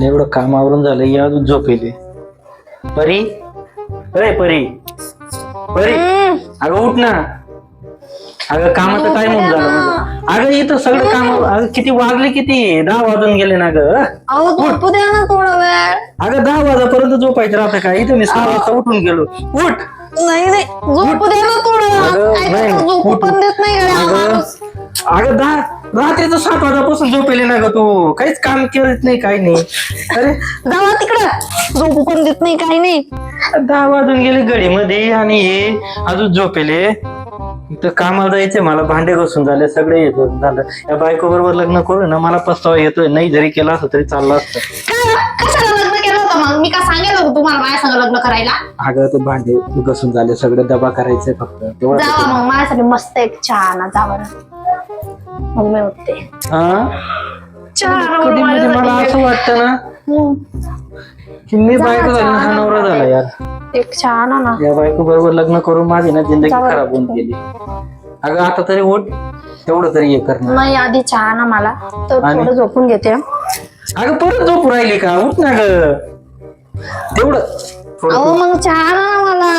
एवढं कामावरून झालं या अजून झोपेले. परी अरे परी परी अगं उठ ना. अगं कामाचं काय म्हणून झालं माझं. अगं इथं सगळं काम. अगं किती वाजले, किती 10 वाजून गेले ना ग. अहो झोपू द्या ना थोडा वेळ. अगं 10 वाजेपर्यंत झोपायचं राहतं का. इथं मी 6 वाजता उठून गेलो. उठ. नाही नाही झोपू द्या ना थोडं. नाही, झोपू पण देत नाही गड्या माणूस. अगं रात्रीचं 7 वाजल्यापासून झोपेले ना ग तू. काहीच काम करत नाही, काही नाही. अरे जावा तिकडं. झोपू पण देत नाही काही नाही. 10 वाजून गेले घडीमध्ये आणि हे अजून झोपेले. इथं कामाला जायचंय मला. भांडे घासून झाले, सगळे येतो झालं. या बायको बरोबर लग्न करू ना मला पस्तावा येतोय. नाही जरी केला असं तरी चाललं असतं. कशाला लग्न केलं होतं मग. मी का सांगेल होतं तुम्हाला माझ्या संग लग्न करायला. अगं ते भांडे घासून झाले, सगळे डबा करायचे फक्त तेवढं. जावा मग माझ्यासाठी मस्त एक चहा ना जावा ना. मग मी उठते. चहा कधी म्हणजे मला असं वाटतं ना की मी बायको झाली हा नवरा झाला यार. एक चहा ना. या बायको बरोबर लग्न करून माझी ना जिंदगी खराब होऊन गेली. अगं आता तरी उठ, तेवढं तरी हे करणार. नाही आधी चहा ना मला तर थोडं झोपून घेते. अगं परत झोप राहिली का. उठ ना ग तेवढं. अहो मग चहा ना मला.